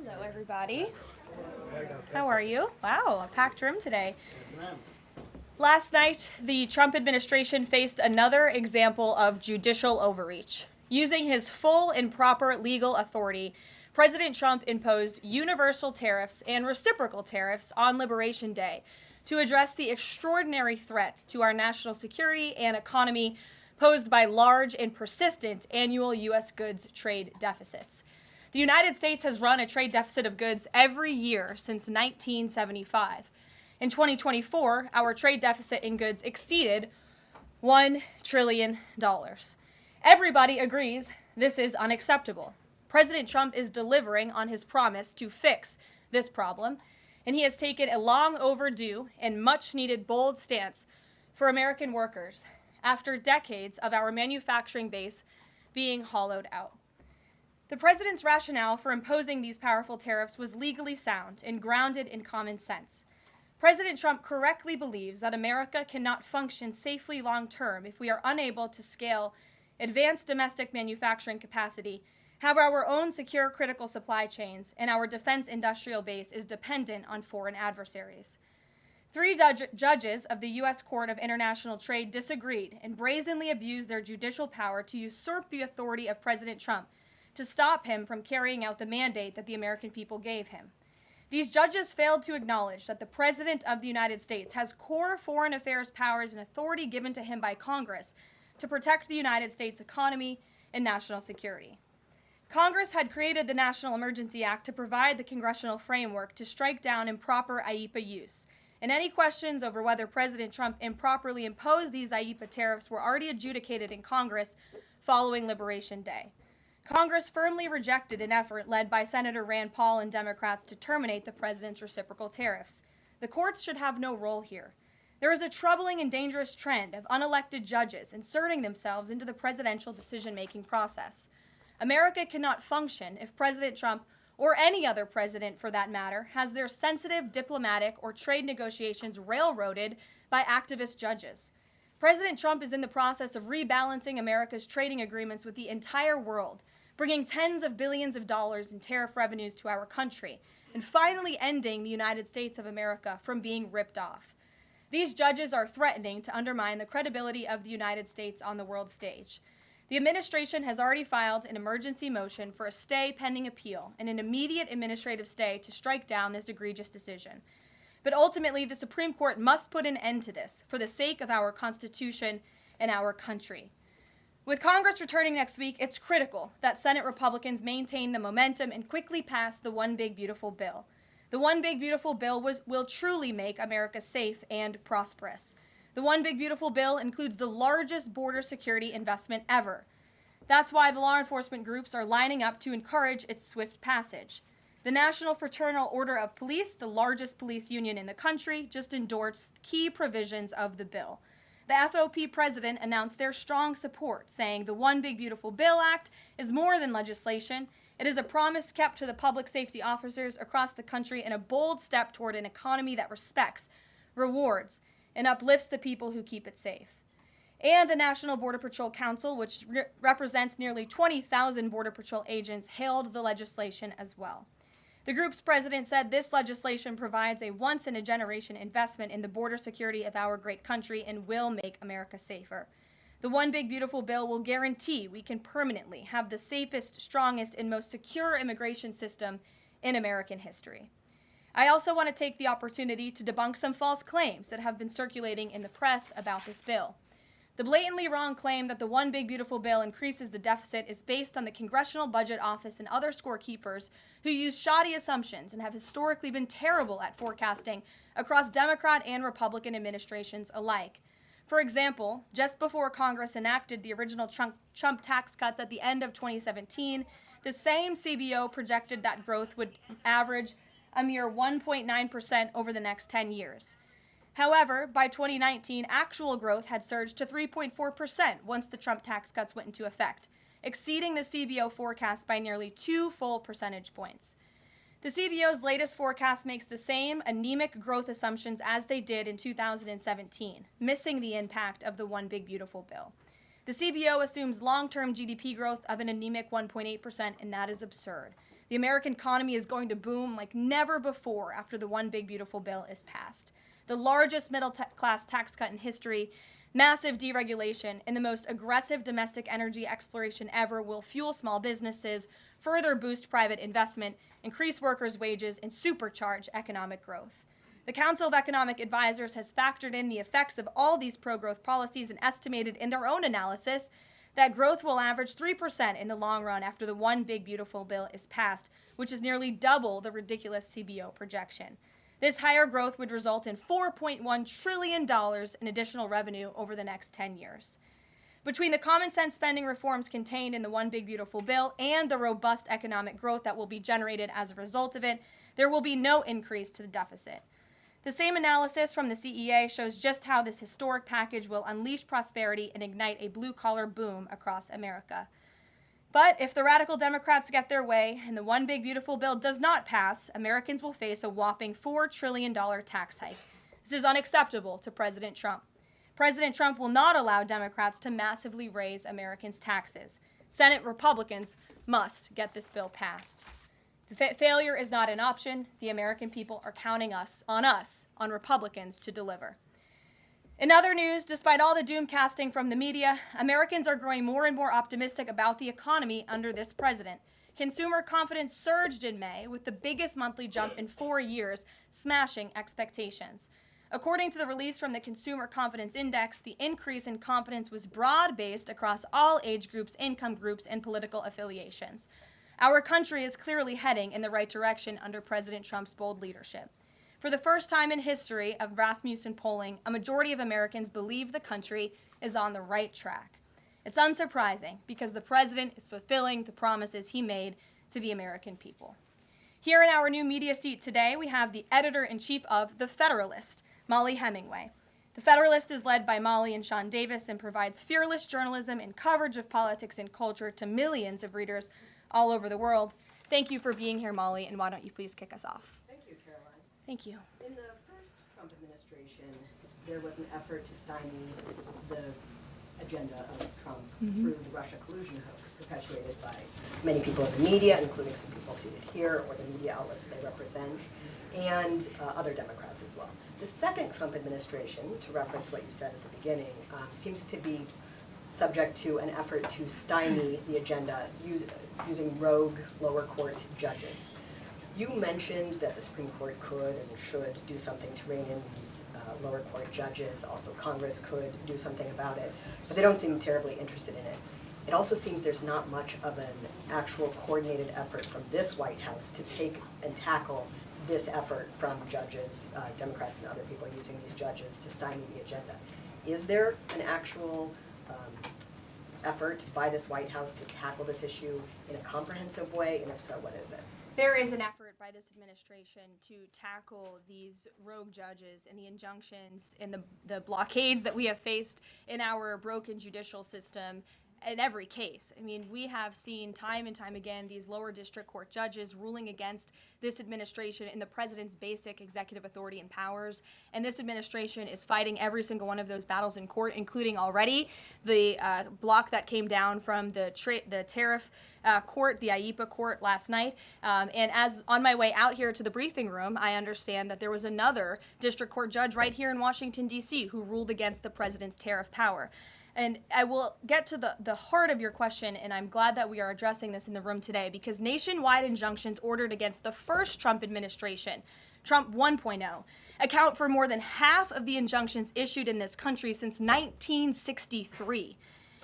Hello, everybody. How are you? Wow, a packed room today. Yes, ma'am. Last night, the Trump administration faced another example of judicial overreach. Using his full and proper legal authority, President Trump imposed universal tariffs and reciprocal tariffs on Liberation Day to address the extraordinary threat to our national security and economy posed by large and persistent annual U.S. goods trade deficits. The United States has run a trade deficit of goods every year since 1975. In 2024, our trade deficit in goods exceeded $1 trillion. Everybody agrees this is unacceptable. President Trump is delivering on his promise to fix this problem, and he has taken a long overdue and much needed bold stance for American workers after decades of our manufacturing base being hollowed out. The president's rationale for imposing these powerful tariffs was legally sound and grounded in common sense. President Trump correctly believes that America cannot function safely long-term if we are unable to scale advanced domestic manufacturing capacity, have our own secure critical supply chains, and our defense industrial base is dependent on foreign adversaries. Three judges of the U.S. Court of International Trade disagreed and brazenly abused their judicial power to usurp the authority of President Trump to stop him from carrying out the mandate that the American people gave him. These judges failed to acknowledge that the President of the United States has core foreign affairs powers and authority given to him by Congress to protect the United States economy and national security. Congress had created the National Emergency Act to provide the congressional framework to strike down improper IEEPA use, and any questions over whether President Trump improperly imposed these IEEPA tariffs were already adjudicated in Congress following Liberation Day. Congress firmly rejected an effort led by Senator Rand Paul and Democrats to terminate the president's reciprocal tariffs. The courts should have no role here. There is a troubling and dangerous trend of unelected judges inserting themselves into the presidential decision-making process. America cannot function if President Trump, or any other president for that matter, has their sensitive diplomatic or trade negotiations railroaded by activist judges. President Trump is in the process of rebalancing America's trading agreements with the entire world, bringing tens of billions of dollars in tariff revenues to our country, and finally ending the United States of America from being ripped off. These judges are threatening to undermine the credibility of the United States on the world stage. The administration has already filed an emergency motion for a stay pending appeal and an immediate administrative stay to strike down this egregious decision. But ultimately, the Supreme Court must put an end to this for the sake of our Constitution and our country. With Congress returning next week, it's critical that Senate Republicans maintain the momentum and quickly pass the One Big Beautiful Bill. The One Big Beautiful Bill will truly make America safe and prosperous. The One Big Beautiful Bill includes the largest border security investment ever. That's why the law enforcement groups are lining up to encourage its swift passage. The National Fraternal Order of Police, the largest police union in the country, just endorsed key provisions of the bill. The FOP president announced their strong support, saying the One Big Beautiful Bill Act is more than legislation. It is a promise kept to the public safety officers across the country and a bold step toward an economy that respects, rewards, and uplifts the people who keep it safe. And the National Border Patrol Council, which represents nearly 20,000 Border Patrol agents, hailed the legislation as well. The group's president said this legislation provides a once-in-a-generation investment in the border security of our great country and will make America safer. The One Big Beautiful Bill will guarantee we can permanently have the safest, strongest, and most secure immigration system in American history. I also want to take the opportunity to debunk some false claims that have been circulating in the press about this bill. The blatantly wrong claim that the One Big Beautiful Bill increases the deficit is based on the Congressional Budget Office and other scorekeepers who use shoddy assumptions and have historically been terrible at forecasting across Democrat and Republican administrations alike. For example, just before Congress enacted the original Trump tax cuts at the end of 2017, the same CBO projected that growth would average a mere 1.9% over the next 10 years. However, by 2019, actual growth had surged to 3.4% once the Trump tax cuts went into effect, exceeding the CBO forecast by nearly 2 full percentage points. The CBO's latest forecast makes the same anemic growth assumptions as they did in 2017, missing the impact of the One Big Beautiful Bill. The CBO assumes long-term GDP growth of an anemic 1.8%, and that is absurd. The American economy is going to boom like never before after the One Big Beautiful Bill is passed. The largest middle-class tax cut in history, massive deregulation, and the most aggressive domestic energy exploration ever will fuel small businesses, further boost private investment, increase workers' wages, and supercharge economic growth. The Council of Economic Advisors has factored in the effects of all these pro-growth policies and estimated in their own analysis that growth will average 3% in the long run after the One Big Beautiful Bill is passed, which is nearly double the ridiculous CBO projection. This higher growth would result in $4.1 trillion in additional revenue over the next 10 years. Between the common sense spending reforms contained in the One Big Beautiful Bill and the robust economic growth that will be generated as a result of it, there will be no increase to the deficit. The same analysis from the CEA shows just how this historic package will unleash prosperity and ignite a blue-collar boom across America. But if the radical Democrats get their way and the One Big Beautiful Bill does not pass, Americans will face a whopping $4 trillion tax hike. This is unacceptable to President Trump. President Trump will not allow Democrats to massively raise Americans' taxes. Senate Republicans must get this bill passed. Failure is not an option. The American people are counting on Republicans to deliver. In other news, despite all the doom casting from the media, Americans are growing more and more optimistic about the economy under this president. Consumer confidence surged in May with the biggest monthly jump in 4 years, smashing expectations. According to the release from the Consumer Confidence Index, the increase in confidence was broad-based across all age groups, income groups, and political affiliations. Our country is clearly heading in the right direction under President Trump's bold leadership. For the first time in history of Rasmussen polling, a majority of Americans believe the country is on the right track. It's unsurprising because the president is fulfilling the promises he made to the American people. Here in our new media seat today, we have the editor-in-chief of The Federalist, Molly Hemingway. The Federalist is led by Molly and Sean Davis and provides fearless journalism and coverage of politics and culture to millions of readers all over the world. Thank you for being here, Molly, and why don't you please kick us off? Thank you, Caroline. Thank you. In the first Trump administration, there was an effort to stymie the agenda of Trump through the Russia collusion hoax perpetuated by many people in the media, including some people seated here, or the media outlets they represent, and other Democrats as well. The second Trump administration, to reference what you said at the beginning, seems to be subject to an effort to stymie the agenda using rogue lower court judges. You mentioned that the Supreme Court could and should do something to rein in these lower court judges. Also, Congress could do something about it, but they don't seem terribly interested in it. It also seems there's not much of an actual coordinated effort from this White House to take and tackle this effort from judges, Democrats and other people using these judges to stymie the agenda. Is there an actual effort by this White House to tackle this issue in a comprehensive way, and if so, what is it? There is an effort by this administration to tackle these rogue judges and the injunctions and the blockades that we have faced in our broken judicial system in every case. I mean, we have seen time and time again these lower district court judges ruling against this administration and the president's basic executive authority and powers. And this administration is fighting every single one of those battles in court, including already the block that came down from the tariff court, the IEPA court last night. And as on my way out here to the briefing room, I understand that there was another district court judge right here in Washington, D.C. who ruled against the president's tariff power. And I will get to the heart of your question, and I'm glad that we are addressing this in the room today, because nationwide injunctions ordered against the first Trump administration, Trump 1.0, account for more than half of the injunctions issued in this country since 1963.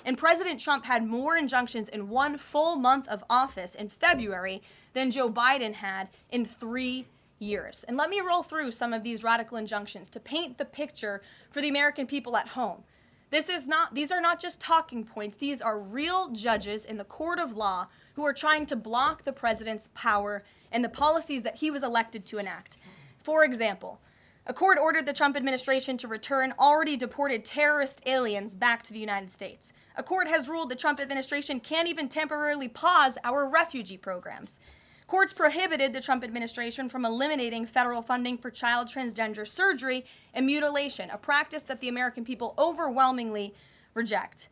And President Trump had more injunctions in one full month of office in February than Joe Biden had in 3 years. And let me roll through some of these radical injunctions to paint the picture for the American people at home. These are not just talking points. These are real judges in the court of law who are trying to block the president's power and the policies that he was elected to enact. For example, a court ordered the Trump administration to return already deported terrorist aliens back to the United States. A court has ruled the Trump administration can't even temporarily pause our refugee programs. Courts prohibited the Trump administration from eliminating federal funding for child transgender surgery and mutilation, a practice that the American people overwhelmingly reject.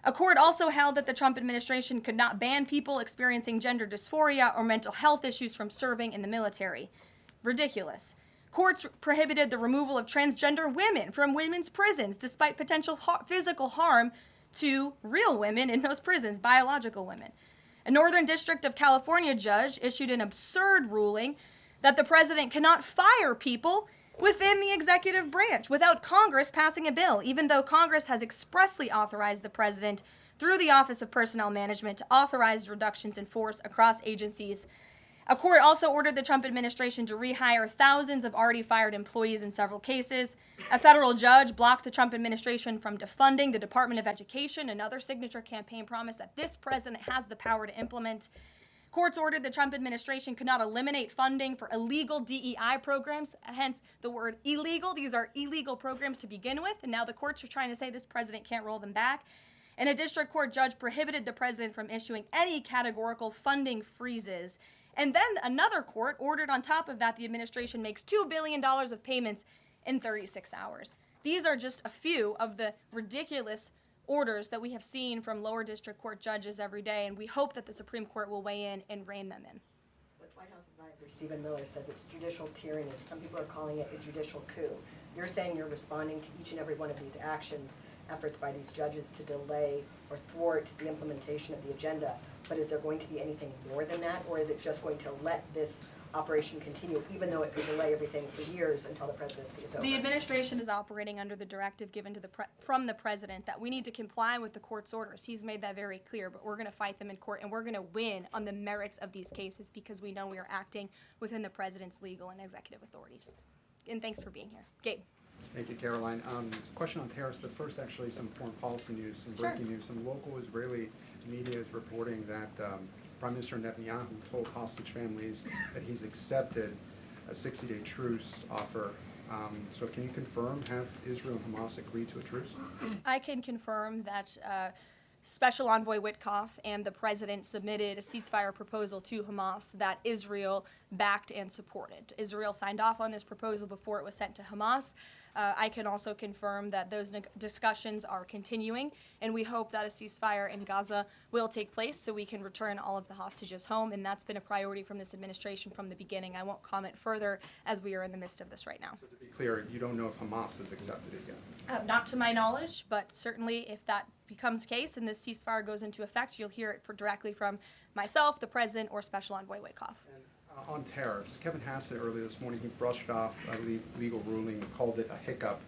A court also held that the Trump administration could not ban people experiencing gender dysphoria or mental health issues from serving in the military. Ridiculous. Courts prohibited the removal of transgender women from women's prisons despite potential physical harm to real women in those prisons, biological women. A Northern District of California judge issued an absurd ruling that the president cannot fire people within the executive branch without Congress passing a bill, even though Congress has expressly authorized the president through the Office of Personnel Management to authorize reductions in force across agencies. A court also ordered the Trump administration to rehire thousands of already fired employees in several cases. A federal judge blocked the Trump administration from defunding the Department of Education, another signature campaign promise that this president has the power to implement. Courts ordered the Trump administration could not eliminate funding for illegal DEI programs, hence the word illegal. These are illegal programs to begin with, and now the courts are trying to say this president can't roll them back. And a district court judge prohibited the president from issuing any categorical funding freezes. And then another court ordered on top of that the administration makes $2 billion of payments in 36 hours. These are just a few of the ridiculous orders that we have seen from lower district court judges every day, and we hope that the Supreme Court will weigh in and rein them in. But White House advisor Stephen Miller says it's judicial tyranny. Some people are calling it a judicial coup. You're saying you're responding to each and every one of these actions, efforts by these judges to delay or thwart the implementation of the agenda, but is there going to be anything more than that, or is it just going to let this operation continue, even though it could delay everything for years until the presidency is over? The administration is operating under the directive given to from the president that we need to comply with the court's orders. He's made that very clear, but we're going to fight them in court, and we're going to win on the merits of these cases because we know we are acting within the president's legal and executive authorities. And thanks for being here. Gabe. Thank you, Karoline. Question on tariffs, but first actually some foreign policy news, some Sure. breaking news. Some local Israeli media is reporting that Prime Minister Netanyahu told hostage families that he's accepted a 60-day truce offer. So can you confirm, have Israel and Hamas agreed to a truce? I can confirm that Special Envoy Witkoff and the president submitted a ceasefire proposal to Hamas that Israel backed and supported. Israel signed off on this proposal before it was sent to Hamas. I can also confirm that those discussions are continuing, and we hope that a ceasefire in Gaza will take place so we can return all of the hostages home, and that's been a priority from this administration from the beginning. I won't comment further as we are in the midst of this right now. So to be clear, you don't know if Hamas has accepted it yet? Not to my knowledge, but certainly if that becomes the case and this ceasefire goes into effect, you'll hear it directly from myself, the president, or Special Envoy Witkoff. On tariffs, Kevin Hassett earlier this morning, he brushed off a legal ruling and called it a hiccup,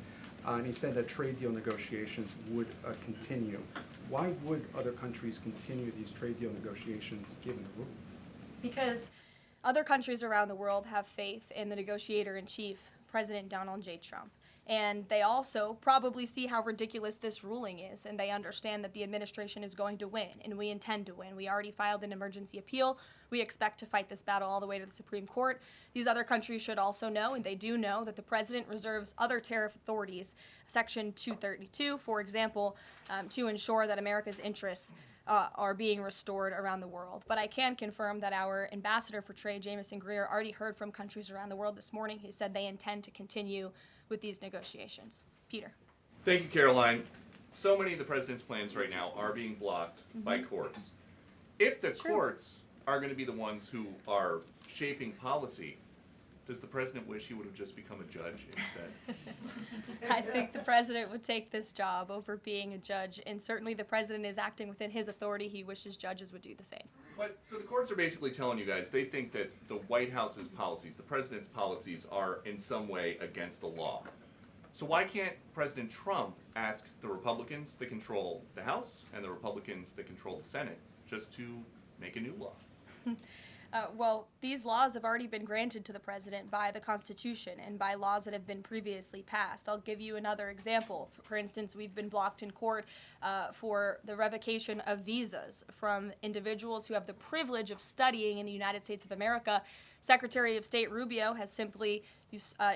and he said that trade deal negotiations would continue. Why would other countries continue these trade deal negotiations given the ruling? Because other countries around the world have faith in the negotiator-in-chief, President Donald J. Trump. And they also probably see how ridiculous this ruling is, and they understand that the administration is going to win, and we intend to win. We already filed an emergency appeal. We expect to fight this battle all the way to the Supreme Court. These other countries should also know, and they do know, that the president reserves other tariff authorities, Section 232, for example, to ensure that America's interests are being restored around the world. But I can confirm that our ambassador for trade, Jamison Greer, already heard from countries around the world this morning who said they intend to continue with these negotiations. Peter. Thank you, Karoline. So many of the president's plans right now are being blocked by courts. If the courts are going to be the ones who are shaping policy, does the president wish he would have just become a judge instead? I think the president would take this job over being a judge, and certainly the president is acting within his authority. He wishes judges would do the same. But so the courts are basically telling you guys they think that the White House's policies, the president's policies, are in some way against the law. So why can't President Trump ask the Republicans that control the House and the Republicans that control the Senate just to make a new law? Well, these laws have already been granted to the president by the Constitution and by laws that have been previously passed. I'll give you another example. For instance, we've been blocked in court for the revocation of visas from individuals who have the privilege of studying in the United States of America. Secretary of State Rubio has simply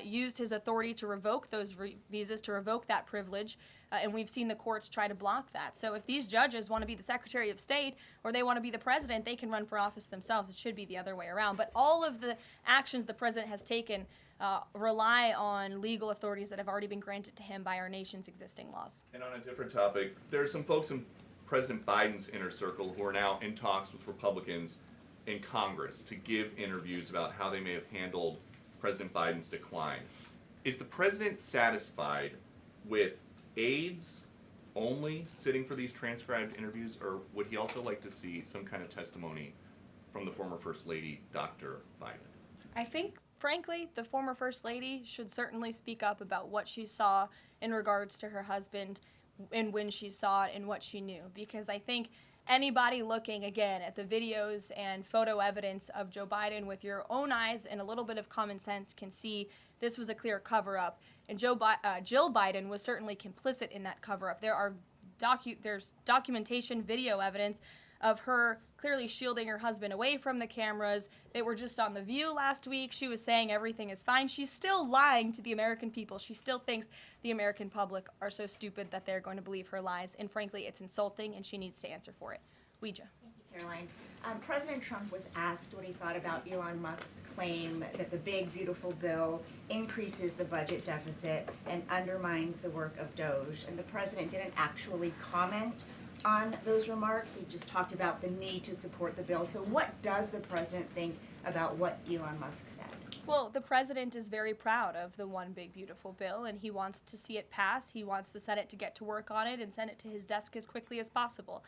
used his authority to revoke those visas, to revoke that privilege, and we've seen the courts try to block that. So if these judges want to be the Secretary of State or they want to be the president, they can run for office themselves. It should be the other way around. But all of the actions the president has taken rely on legal authorities that have already been granted to him by our nation's existing laws. And on a different topic, there are some folks in President Biden's inner circle, who are now in talks with Republicans in Congress to give interviews about how they may have handled President Biden's decline. Is the president satisfied with aides only sitting for these transcribed interviews, or would he also like to see some kind of testimony from the former First Lady, Dr. Biden? I think, frankly, the former First Lady should certainly speak up about what she saw in regards to her husband and when she saw it and what she knew. Because I think anybody looking, again, at the videos and photo evidence of Joe Biden with your own eyes and a little bit of common sense can see this was a clear cover-up. And Jill Biden was certainly complicit in that cover-up. There's documentation, video evidence of her clearly shielding her husband away from the cameras. They were just on The View last week. She was saying everything is fine. She's still lying to the American people. She still thinks the American public are so stupid that they're going to believe her lies. And frankly, it's insulting, and she needs to answer for it. Ouija. Thank you, Caroline. President Trump was asked what he thought about Elon Musk's claim that the big, beautiful bill increases the budget deficit and undermines the work of DOJ. And the president didn't actually comment on those remarks. He just talked about the need to support the bill. So what does the president think about what Elon Musk said? Well, the president is very proud of the one big beautiful bill, and he wants to see it pass. He wants the Senate to get to work on it and send it to his desk as quickly as possible.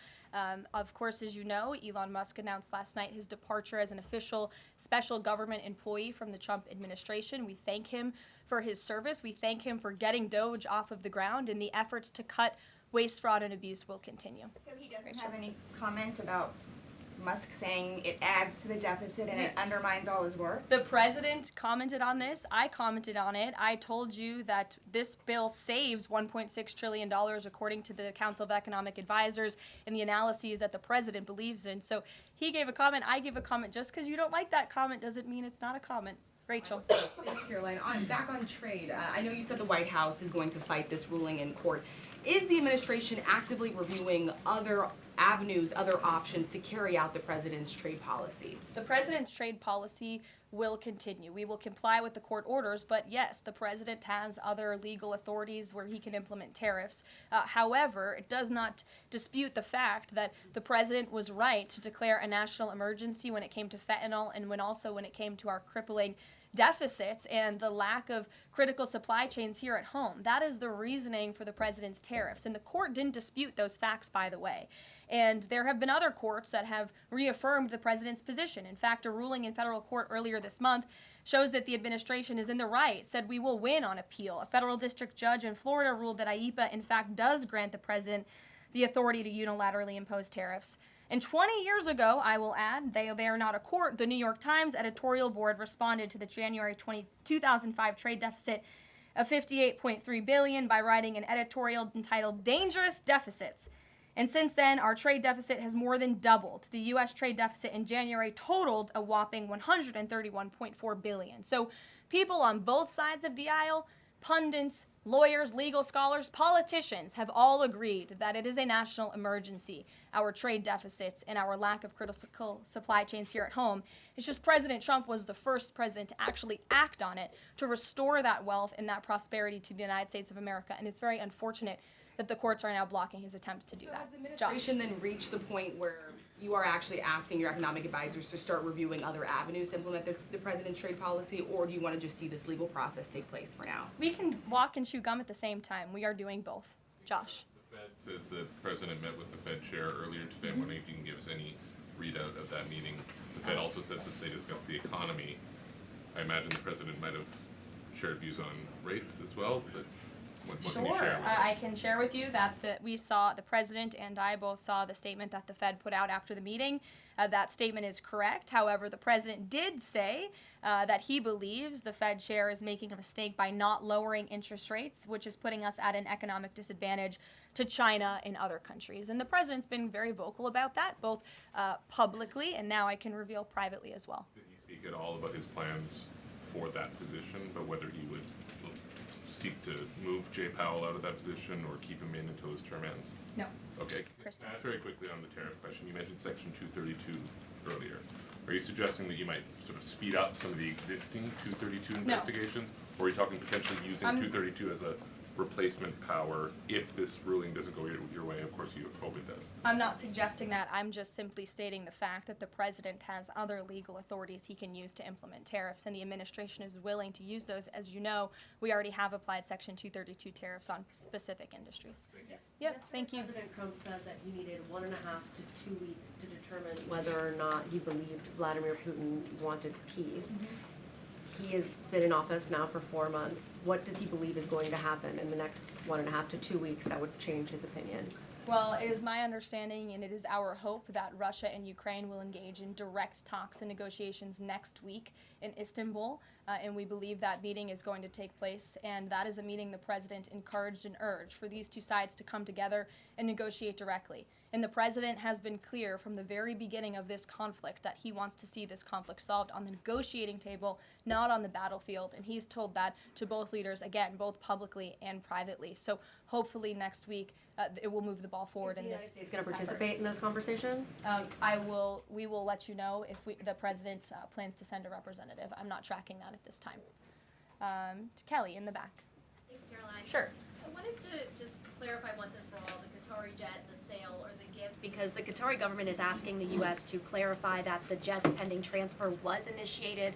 Of course, as you know, Elon Musk announced last night his departure as an official special government employee from the Trump administration. We thank him for his service. We thank him for getting DOJ off of the ground, and the efforts to cut waste, fraud, and abuse will continue. So he doesn't have any comment about Musk saying it adds to the deficit and it undermines all his work? The president commented on this. I commented on it. I told you that this bill saves $1.6 trillion according to the Council of Economic Advisors and the analyses that the president believes in. So he gave a comment. I gave a comment. Just because you don't like that comment doesn't mean it's not a comment. Rachel. Thanks, Caroline. Back on trade, I know you said the White House is going to fight this ruling in court. Is the administration actively reviewing other avenues, other options to carry out the president's trade policy? The president's trade policy will continue. We will comply with the court orders, but yes, the president has other legal authorities where he can implement tariffs. However, it does not dispute the fact that the president was right to declare a national emergency when it came to fentanyl and when it came to our crippling deficits and the lack of critical supply chains here at home. That is the reasoning for the president's tariffs. And the court didn't dispute those facts, by the way. And there have been other courts that have reaffirmed the president's position. In fact, a ruling in federal court earlier this month shows that the administration is in the right, said we will win on appeal. A federal district judge in Florida ruled that IEEPA, in fact, does grant the president the authority to unilaterally impose tariffs. And 20 years ago, I will add, they are not a court, the New York Times editorial board responded to the January 2005 trade deficit of $58.3 billion by writing an editorial entitled Dangerous Deficits. And since then, our trade deficit has more than doubled. The U.S. trade deficit in January totaled a whopping $131.4 billion. So people on both sides of the aisle, pundits, lawyers, legal scholars, politicians have all agreed that it is a national emergency, our trade deficits and our lack of critical supply chains here at home. It's just President Trump was the first president to actually act on it, to restore that wealth and that prosperity to the United States of America. And it's very unfortunate that the courts are now blocking his attempts to do that. Has the administration then reached the point where you are actually asking your economic advisors to start reviewing other avenues to implement the president's trade policy, or do you want to just see this legal process take place for now? We can walk and chew gum at the same time. We are doing both. Josh. The Fed says the president met with the Fed chair earlier today. I'm wondering if you can give us any readout of that meeting. The Fed also says that they discussed the economy. I imagine the president might have shared views on rates as well, but what can you Sure. share with us? I can share with you that we saw, the president and I both saw the statement that the Fed put out after the meeting. That statement is correct. However, the president did say that he believes the Fed chair is making a mistake by not lowering interest rates, which is putting us at an economic disadvantage to China and other countries. And the president's been very vocal about that, both publicly and now I can reveal privately as well. Did he speak at all about his plans for that position, but whether he would seek to move Jay Powell out of that position or keep him in until his term ends? No. Okay. Kristen. Ask very quickly on the tariff question. You mentioned Section 232 earlier. Are you suggesting that you might sort of speed up some of the existing 232 investigations? Or are you talking potentially using 232 as a replacement power if this ruling doesn't go your way? Of course, you hope it does. I'm not suggesting that. I'm just simply stating the fact that the president has other legal authorities he can use to implement tariffs, and the administration is willing to use those. As you know, we already have applied Section 232 tariffs on specific industries. Yep, thank you. President Trump said that he needed 1.5 to 2 weeks to determine whether or not he believed Vladimir Putin wanted peace. He has been in office now for 4 months. What does he believe is going to happen in the next 1.5 to 2 weeks that would change his opinion? Well, it is my understanding and it is our hope that Russia and Ukraine will engage in direct talks and negotiations next week in Istanbul, and we believe that meeting is going to take place, and that is a meeting the president encouraged and urged for these two sides to come together and negotiate directly. And the president has been clear from the very beginning of this conflict that he wants to see this conflict solved on the negotiating table, not on the battlefield, and he's told that to both leaders, again, both publicly and privately. So hopefully next week it will move the ball forward in this. Is the United States going to participate in those conversations? We will let you know if the president plans to send a representative. I'm not tracking that at this time. Kelly in the back. Thanks, Caroline. Sure. I wanted to just clarify once and for all the Qatari jet, the sale, or the gift, because the Qatari government is asking the U.S. to clarify that the jet's pending transfer was initiated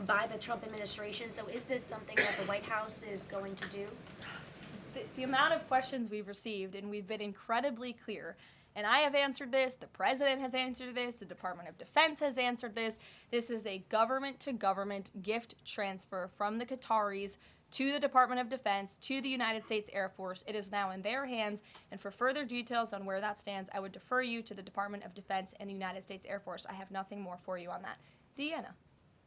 by the Trump administration. So is this something that the White House is going to do? The amount of questions we've received, and we've been incredibly clear, and I have answered this, the president has answered this, the Department of Defense has answered this. This is a government-to-government gift transfer from the Qataris to the Department of Defense, to the United States Air Force. It is now in their hands, and for further details on where that stands, I would defer you to the Department of Defense and the United States Air Force. I have nothing more for you on that. Deanna.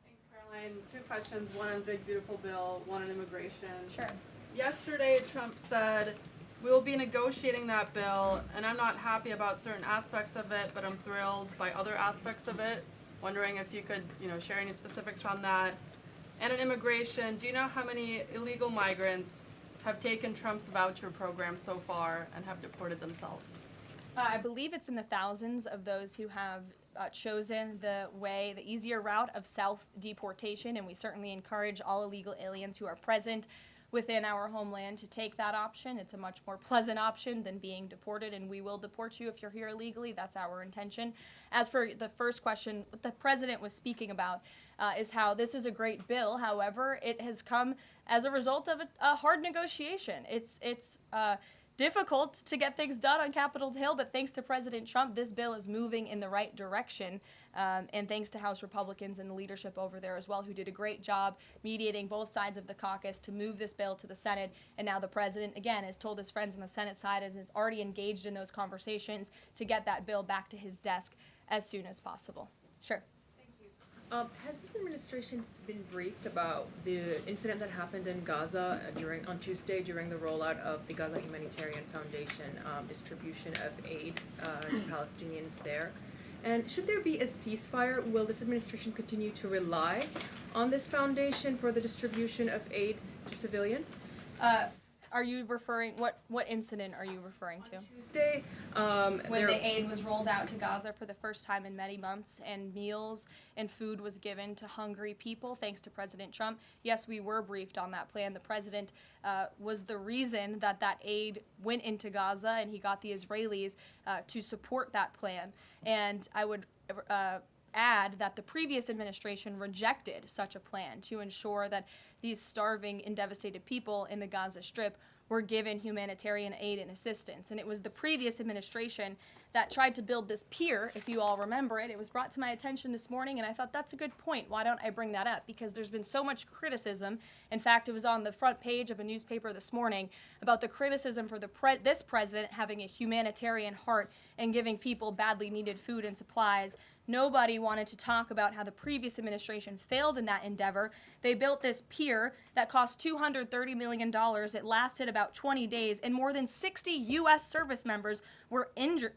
Thanks, Caroline. 2 questions, one on Big Beautiful Bill, one on immigration. Sure. Yesterday, Trump said, we will be negotiating that bill, and I'm not happy about certain aspects of it, but I'm thrilled by other aspects of it. Wondering if you could, share any specifics on that. And on immigration, do you know how many illegal migrants have taken Trump's voucher program so far and have deported themselves? I believe it's in the thousands of those who have chosen the easier route of self-deportation, and we certainly encourage all illegal aliens who are present within our homeland to take that option. It's a much more pleasant option than being deported, and we will deport you if you're here illegally. That's our intention. As for the first question, what the president was speaking about is how this is a great bill. However, it has come as a result of a hard negotiation. It's difficult to get things done on Capitol Hill, but thanks to President Trump, this bill is moving in the right direction. And thanks to House Republicans and the leadership over there as well, who did a great job mediating both sides of the caucus to move this bill to the Senate. And now the president, again, has told his friends on the Senate side and is already engaged in those conversations to get that bill back to his desk as soon as possible. Sure. Has this administration been briefed about the incident that happened in Gaza on Tuesday during the rollout of the Gaza Humanitarian Foundation distribution of aid to Palestinians there? And should there be a ceasefire, will this administration continue to rely on this foundation for the distribution of aid to civilians? Are you referring, what incident are you referring to? Tuesday, when the aid was rolled out to Gaza for the first time in many months, and meals and food was given to hungry people thanks to President Trump. Yes, we were briefed on that plan. The president was the reason that aid went into Gaza, and he got the Israelis to support that plan. And I would add that the previous administration rejected such a plan to ensure that these starving and devastated people in the Gaza Strip were given humanitarian aid and assistance. And it was the previous administration that tried to build this pier, if you all remember it. It was brought to my attention this morning, and I thought that's a good point. Why don't I bring that up? Because there's been so much criticism. In fact, it was on the front page of a newspaper this morning about the criticism for this president having a humanitarian heart and giving people badly needed food and supplies. Nobody wanted to talk about how the previous administration failed in that endeavor. They built this pier that cost $230 million. It lasted about 20 days, and more than 60 U.S. service members were injured,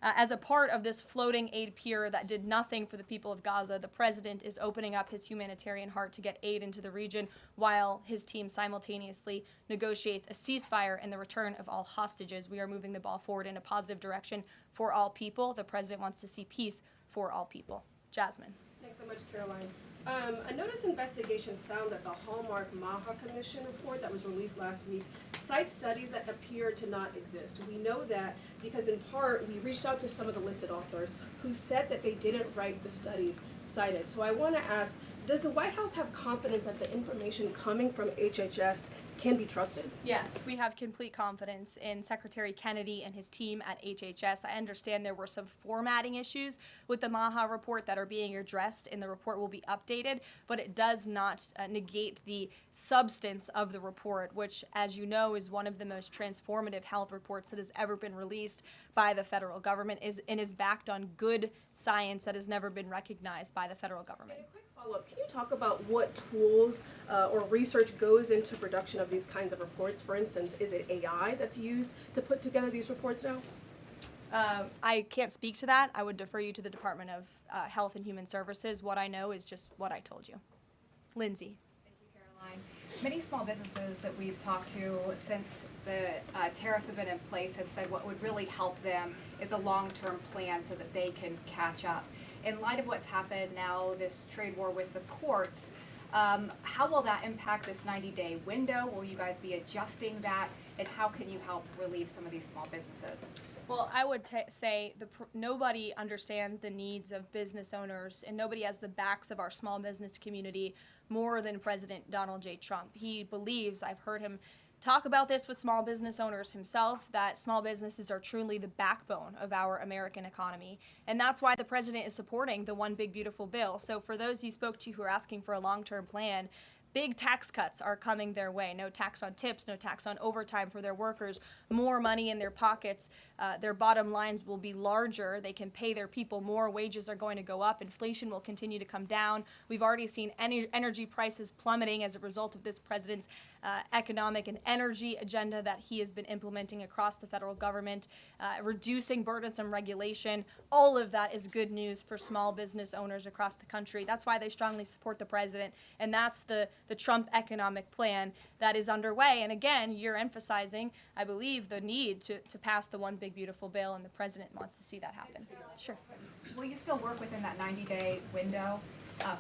as a part of this floating aid pier that did nothing for the people of Gaza. The president is opening up his humanitarian heart to get aid into the region while his team simultaneously negotiates a ceasefire and the return of all hostages. We are moving the ball forward in a positive direction for all people. The president wants to see peace for all people. Jasmine. Next so much, Caroline. A notice investigation found that the Hallmark Maha Commission report that was released last week cites studies that appear to not exist. We know that because in part we reached out to some of the listed authors who said that they didn't write the studies cited. So I want to ask, does the White House have confidence that the information coming from HHS can be trusted? Yes, we have complete confidence in Secretary Kennedy and his team at HHS. I understand there were some formatting issues with the Maha report that are being addressed, and the report will be updated, but it does not negate the substance of the report, which, as you know, is one of the most transformative health reports that has ever been released by the federal government and is backed on good science that has never been recognized by the federal government. And a quick follow-up, can you talk about what tools or research goes into production of these kinds of reports? For instance, is it AI that's used to put together these reports now? I can't speak to that. I would defer you to the Department of Health and Human Services. What I know is just what I told you. Lindsay. Thank you, Caroline. Many small businesses that we've talked to since the tariffs have been in place have said what would really help them is a long-term plan so that they can catch up. In light of what's happened now, this trade war with the courts, how will that impact this 90-day window? Will you guys be adjusting that? And how can you help relieve some of these small businesses? Well, I would say nobody understands the needs of business owners, and nobody has the backs of our small business community more than President Donald J. Trump. He believes, I've heard him talk about this with small business owners himself, that small businesses are truly the backbone of our American economy. And that's why the president is supporting the One Big Beautiful Bill. So for those you spoke to who are asking for a long-term plan, big tax cuts are coming their way. No tax on tips, no tax on overtime for their workers, more money in their pockets. Their bottom lines will be larger. They can pay their people more. Wages are going to go up. Inflation will continue to come down. We've already seen energy prices plummeting as a result of this president's economic and energy agenda that he has been implementing across the federal government, reducing burdensome regulation. All of that is good news for small business owners across the country. That's why they strongly support the president, and that's the Trump economic plan that is underway. And again, you're emphasizing, I believe, the need to pass the One Big Beautiful Bill, and the president wants to see that happen. Sure. Will you still work within that 90-day window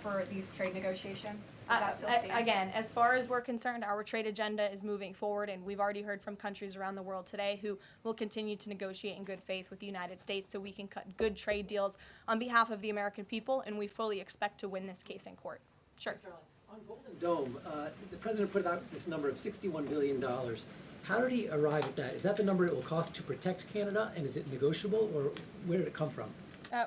for these trade negotiations? Does that still stand? Again, as far as we're concerned, our trade agenda is moving forward, and we've already heard from countries around the world today who will continue to negotiate in good faith with the United States so we can cut good trade deals on behalf of the American people, and we fully expect to win this case in court. Sure. On Golden Dome, the president put out this number of $61 billion. How did he arrive at that? Is that the number it will cost to protect Canada, and is it negotiable, or where did it come from?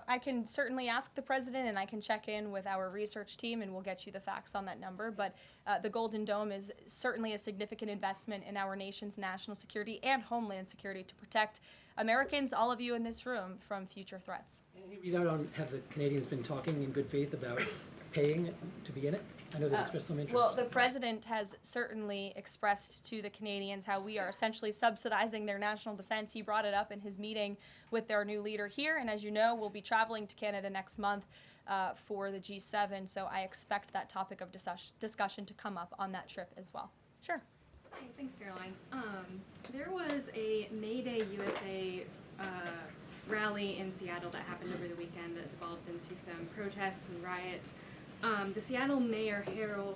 I can certainly ask the president, and I can check in with our research team, and we'll get you the facts on that number. But the Golden Dome is certainly a significant investment in our nation's national security and homeland security to protect Americans, all of you in this room, from future threats. Any readout on, have the Canadians been talking in good faith about paying to be in it? I know they expressed some interest. Well, the president has certainly expressed to the Canadians how we are essentially subsidizing their national defense. He brought it up in his meeting with their new leader here, and as you know, we'll be traveling to Canada next month for the G7, so I expect that topic of discussion to come up on that trip as well. Sure. Hi, thanks, Caroline. There was a May Day USA rally in Seattle that happened over the weekend that devolved into some protests and riots. The Seattle Mayor Harrell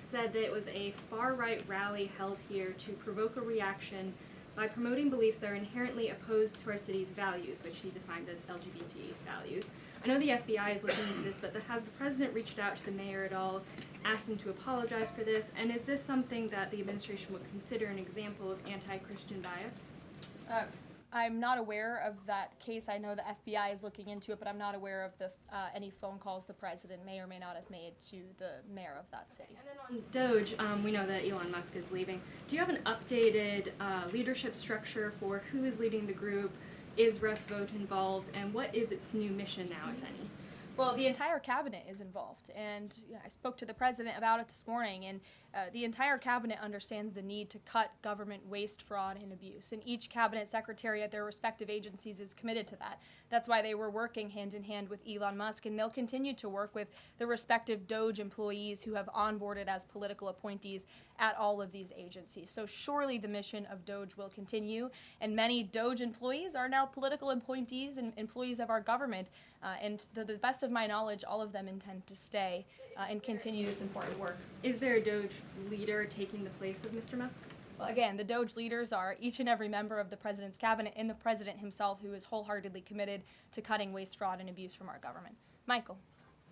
said that it was a far-right rally held here to provoke a reaction by promoting beliefs that are inherently opposed to our city's values, which he defined as LGBT values. I know the FBI is looking into this, but has the president reached out to the mayor at all, asked him to apologize for this, and is this something that the administration would consider an example of anti-Christian bias? I'm not aware of that case. I know the FBI is looking into it, but I'm not aware of any phone calls the president may or may not have made to the mayor of that city. And then on Doge, we know that Elon Musk is leaving. Do you have an updated leadership structure for who is leading the group? Is Russ Vought involved? And what is its new mission now, if any? Well, the entire cabinet is involved, and I spoke to the president about it this morning, and the entire cabinet understands the need to cut government waste, fraud, and abuse, and each cabinet secretary at their respective agencies is committed to that. That's why they were working hand in hand with Elon Musk, and they'll continue to work with the respective Doge employees who have onboarded as political appointees at all of these agencies. So surely the mission of Doge will continue, and many Doge employees are now political appointees and employees of our government And to the best of my knowledge, all of them intend to stay and continue this important work. Is there a Doge leader taking the place of Mr. Musk? Well, again, the Doge leaders are each and every member of the president's cabinet and the president himself, who is wholeheartedly committed to cutting waste, fraud, and abuse from our government. Michael.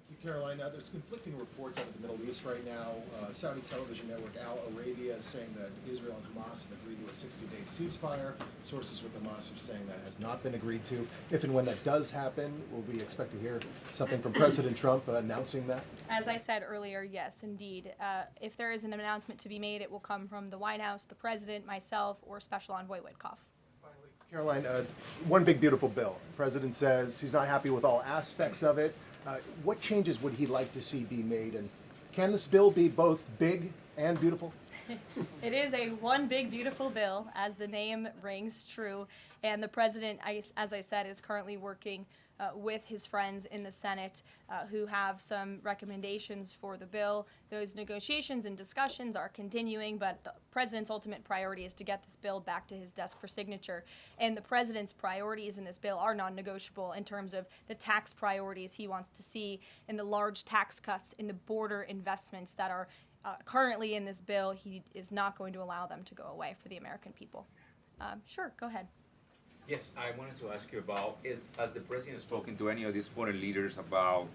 Thank you, Caroline. There's conflicting reports out of the Middle East right now. Saudi television network Al Arabia is saying that Israel and Hamas have agreed to a 60-day ceasefire. Sources with Hamas are saying that has not been agreed to. If and when that does happen, will we expect to hear something from President Trump announcing that? As I said earlier, yes, indeed. If there is an announcement to be made, it will come from the White House, the president, myself, or Special Envoy Witkoff. Caroline, one big beautiful bill. The president says he's not happy with all aspects of it. What changes would he like to see be made, and can this bill be both big and beautiful? It is a one big beautiful bill, as the name rings true, and the president, as I said, is currently working with his friends in the Senate who have some recommendations for the bill. Those negotiations and discussions are continuing, but the president's ultimate priority is to get this bill back to his desk for signature. And the president's priorities in this bill are non-negotiable in terms of the tax priorities he wants to see and the large tax cuts in the border investments that are currently in this bill. He is not going to allow them to go away for the American people. Sure, go ahead. Yes, I wanted to ask you about, has the president spoken to any of these foreign leaders about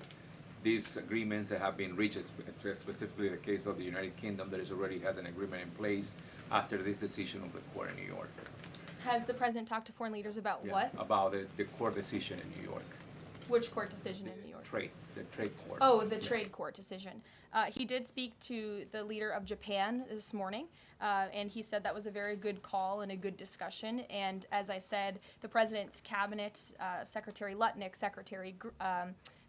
these agreements that have been reached, specifically the case of the United Kingdom that already has an agreement in place after this decision of the court in New York? Has the president talked to foreign leaders about what? About the court decision in New York. Which court decision in New York? The trade court. Oh, the trade court decision. He did speak to the leader of Japan this morning, and he said that was a very good call and a good discussion. And as I said, the president's cabinet, Secretary Lutnick, Secretary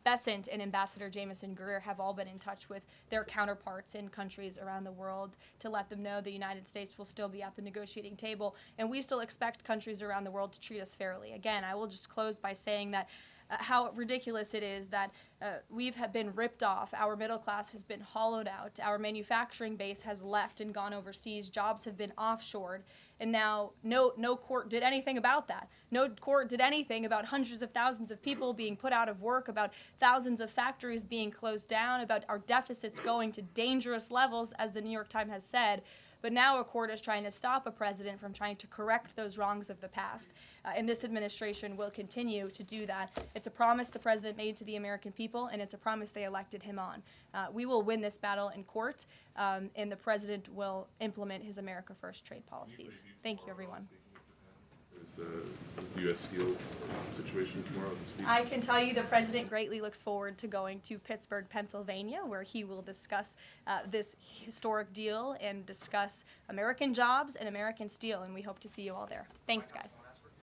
Bessent, and Ambassador Jameson Greer have all been in touch with their counterparts in countries around the world to let them know the United States will still be at the negotiating table, and we still expect countries around the world to treat us fairly. Again, I will just close by saying that how ridiculous it is that we have been ripped off, our middle class has been hollowed out, our manufacturing base has left and gone overseas, jobs have been offshored, and now no court did anything about that. No court did anything about hundreds of thousands of people being put out of work, about thousands of factories being closed down, about our deficits going to dangerous levels, as the New York Times has said. But now a court is trying to stop a president from trying to correct those wrongs of the past. And this administration will continue to do that. It's a promise the president made to the American people, and it's a promise they elected him on. We will win this battle in court, and the president will implement his America First trade policies. Thank you, everyone. Is the U.S. Steel situation tomorrow to speak? I can tell you the president greatly looks forward to going to Pittsburgh, Pennsylvania, where he will discuss this historic deal and discuss American jobs and American steel, and we hope to see you all there. Thanks, guys.